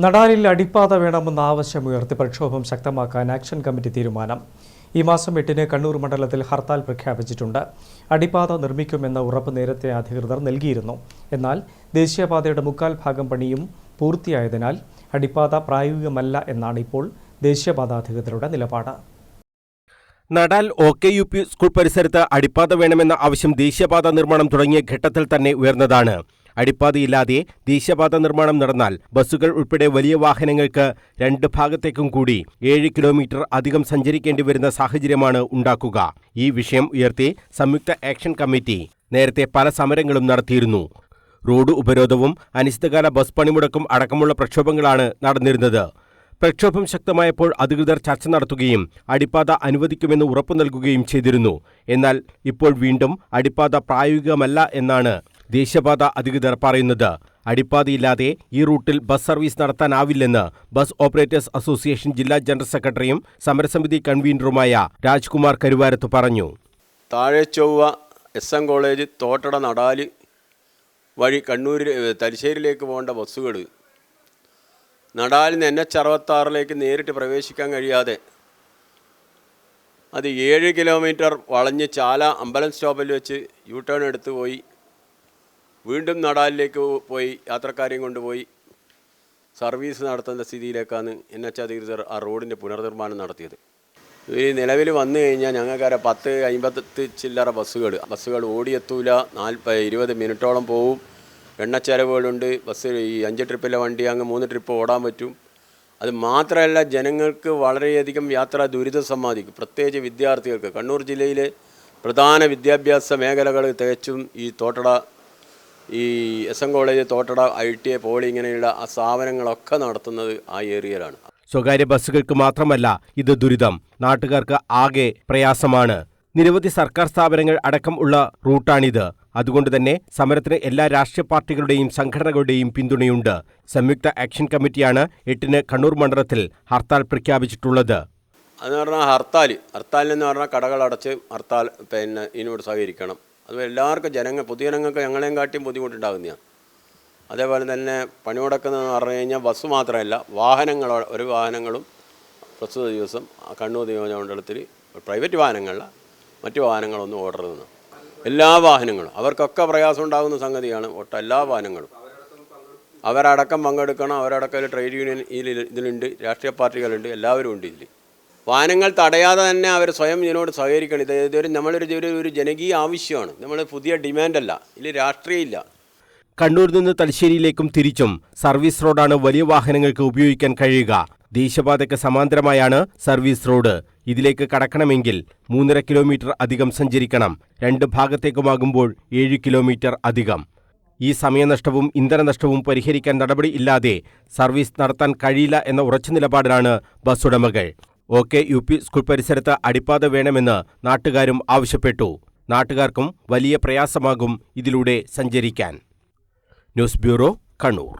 നടാലിൽ അടിപ്പാത വേണമെന്ന ആവശ്യമുയർത്തി പ്രക്ഷോഭം ശക്തമാക്കാൻ ആക്ഷൻ കമ്മിറ്റി തീരുമാനം. ഈ മാസം 8-ന് കണ്ണൂർ മണ്ഡലത്തിൽ ഹർത്താൽ പ്രഖ്യാപിച്ചിട്ടുണ്ട്. അടിപ്പാത നിർമ്മിക്കുമെന്ന ഉറപ്പ് നേരത്തെ അധികൃതർ നൽകിയിരുന്നു. എന്നാൽ ദേശീയപാതയുടെ 1/4 ഭാഗം പണിയും പൂർത്തിയായതിനാൽ അടിപ്പാത പ്രായോഗികമല്ല എന്നാണ് ഇപ്പോൾ ദേശീയപാത അധികൃതരുടെ നിലപാട്. നടാൽ OKUP സ്കൂൾ പരിസരത്ത് അടിപ്പാത വേണമെന്ന ആവശ്യം ദേശീയപാത നിർമ്മാണം തുടങ്ങിയ ഘട്ടത്തിൽ തന്നെ ഉയർന്നതാണ്. അടിപ്പാതയില്ലാതെ ദേശീയപാത നിർമ്മാണം നടന്നാൽ ബസ്സുകൾ ഉൾപ്പെടെ വലിയ വാഹനങ്ങൾക്ക് 2 ഭാഗത്തേക്കും കൂടി 7 കിലോമീറ്റർ അധികം സഞ്ചരിക്കേണ്ടി വരുന്ന സാഹചര്യമാണ് ഉണ്ടാക്കുക. ഈ വിഷയം ഉയർത്തി സംയുക്ത ആക്ഷൻ കമ്മിറ്റി നേരത്തെ പല സമരങ്ങളും നടത്തിയിരുന്നു. റോഡ് ഉപരോധവും അനിശ്ചിതകാല ബസ് പണിമുടക്കും അടക്കമുള്ള പ്രക്ഷോഭങ്ങളാണ് നടന്നിരുന്നത്. പ്രക്ഷോഭം ശക്തമായപ്പോൾ അധികൃതർ ചർച്ച നടത്തുകയും അടിപ്പാത അനുവദിക്കുമെന്ന് ഉറപ്പു നൽകുകയും ചെയ്തിരുന്നു. എന്നാൽ ഇപ്പോൾ വീണ്ടും അടിപ്പാത പ്രായോഗികമല്ല എന്നാണ് ദേശീയപാത അധികൃതർ പറയുന്നത്. അടിപ്പാതയില്ലാതെ ഈ റൂട്ടിൽ ബസ് സർവീസ് നടത്താനാവില്ലെന്ന് ബസ് ഓപ്പറേറ്റേഴ്സ് അസോസിയേഷൻ ജില്ലാ ജനറൽ സെക്രട്ടറിയും സമരസമിതി കൺവീനറുമായ രാജ്കുമാർ കരുവാരത്ത് പറഞ്ഞു. താഴെച്ചൊവ്വ SM കോളേജ് തോട്ടട നടാല് വഴി കണ്ണൂരിൽ തലശ്ശേരിയിലേക്ക് പോകേണ്ട ബസ്സുകൾ നടാലിൽ നിന്ന് NH66 നേരിട്ട് പ്രവേശിക്കാൻ കഴിയാതെ അത് 7 കിലോമീറ്റർ വളഞ്ഞ് ചാല അമ്പലം സ്റ്റോപ്പിൽ വെച്ച് U-ടേൺ എടുത്ത് പോയി വീണ്ടും നടാലിലേക്ക് പോയി യാത്രക്കാരെയും കൊണ്ടുപോയി സർവീസ് നടത്തുന്ന സ്ഥിതിയിലേക്കാണ് NH അധികൃതർ ആ റോഡിൻ്റെ പുനർനിർമ്മാണം നടത്തിയത്. ഈ നിലവിൽ വന്നു കഴിഞ്ഞാൽ ഞങ്ങൾക്കറിയാം 10-50 ചില്ലറ ബസ്സുകൾ ഓടിയെത്തൂല. 20 മിനിറ്റോളം പോവും. എണ്ണച്ചെലവുകളുണ്ട്. ബസ് ഈ 5 ട്രിപ്പിലെ വണ്ടി അങ്ങ് 3 ട്രിപ്പ് ഓടാൻ പറ്റും. അത് മാത്രമല്ല ജനങ്ങൾക്ക് വളരെയധികം യാത്രാ ദുരിതം സമ്മാനിക്കും. പ്രത്യേകിച്ച് വിദ്യാർത്ഥികൾക്ക്. കണ്ണൂർ ജില്ലയിലെ പ്രധാന വിദ്യാഭ്യാസ മേഖലകൾ തികച്ചും ഈ തോട്ടട ഈ SM college Thottada ITA poly ഇങ്ങനെയുള്ള ആ സ്ഥാപനങ്ങളൊക്കെ നടത്തുന്നത് ആ ഏരിയയിലാണ്. സ്വകാര്യ ബസ്സുകൾക്ക് മാത്രമല്ല ഇത് ദുരിതം, നാട്ടുകാർക്ക് ആകെ പ്രയാസമാണ്. നിരവധി സർക്കാർ സ്ഥാപനങ്ങൾ അടക്കം ഉള്ള റൂട്ടാണിത്. അതുകൊണ്ട് തന്നെ സമരത്തിന് എല്ലാ രാഷ്ട്രീയ പാർട്ടികളുടെയും സംഘടനകളുടെയും പിന്തുണയുണ്ട്. സംയുക്ത ആക്ഷൻ കമ്മിറ്റിയാണ് 8-ന് കണ്ണൂർ മണ്ഡലത്തിൽ ഹർത്താൽ പ്രഖ്യാപിച്ചിട്ടുള്ളത്. അതെന്ന് പറഞ്ഞാൽ ഹർത്താലിനെന്ന് പറഞ്ഞാൽ കടകളടച്ച് ഹർത്താൽ ഇതിനോട് സഹകരിക്കണം. അത് എല്ലാവർക്കും പൊതുജനങ്ങൾക്ക് ഞങ്ങളെയും കാട്ടിയും ബുദ്ധിമുട്ടുണ്ടാകുന്നതാണ്. അതേപോലെ തന്നെ പണിമുടക്കുന്നതെന്ന് പറഞ്ഞു കഴിഞ്ഞാൽ ബസ് മാത്രമല്ല ഒരു വാഹനങ്ങളും പ്രസ്തുത ദിവസം കണ്ണൂർ നിയോജകമണ്ഡലത്തിൽ പ്രൈവറ്റ് വാഹനങ്ങളല്ല മറ്റു വാഹനങ്ങളൊന്നും ഓർഡർ നിന്ന് എല്ലാ വാഹനങ്ങളും അവർക്കൊക്കെ പ്രയാസം ഉണ്ടാകുന്ന സംഗതിയാണ്. എല്ലാ വാഹനങ്ങളും അവരടക്കം പങ്കെടുക്കണം. അവരടക്കം ട്രേഡ് യൂണിയൻ ഇതിലുണ്ട്, രാഷ്ട്രീയ പാർട്ടികളുണ്ട്, എല്ലാവരും ഉണ്ട് ഇതിൽ. വാഹനങ്ങൾ തടയാതെ തന്നെ അവർ സ്വയം ഇതിനോട് സഹകരിക്കണം. ഒരു ജനകീയ ആവശ്യമാണ്. നമ്മൾ പുതിയ ഡിമാൻഡല്ല, ഇതിൽ രാഷ്ട്രീയമില്ല. കണ്ണൂരിൽ നിന്ന് തലശ്ശേരിയിലേക്കും തിരിച്ചും സർവീസ് റോഡാണ് വലിയ വാഹനങ്ങൾക്ക് ഉപയോഗിക്കാൻ കഴിയുക. ദേശീയപാതയ്ക്ക് സമാന്തരമായാണ് സർവീസ് റോഡ്. ഇതിലേക്ക് കടക്കണമെങ്കിൽ 3.5 കിലോമീറ്റർ അധികം സഞ്ചരിക്കണം. 2 ഭാഗത്തേക്കുമാകുമ്പോൾ 7 കിലോമീറ്റർ അധികം. ഈ സമയനഷ്ടവും ഇന്ധനനഷ്ടവും പരിഹരിക്കാൻ നടപടി ഇല്ലാതെ സർവീസ് നടത്താൻ കഴിയില്ല എന്ന ഉറച്ച നിലപാടിലാണ് ബസ് ഉടമകൾ. OKUP സ്കൂൾ പരിസരത്ത് അടിപ്പാത വേണമെന്ന് നാട്ടുകാരും ആവശ്യപ്പെട്ടു. നാട്ടുകാർക്കും വലിയ പ്രയാസമാകും ഇതിലൂടെ സഞ്ചരിക്കാൻ. News bureau, Kannur.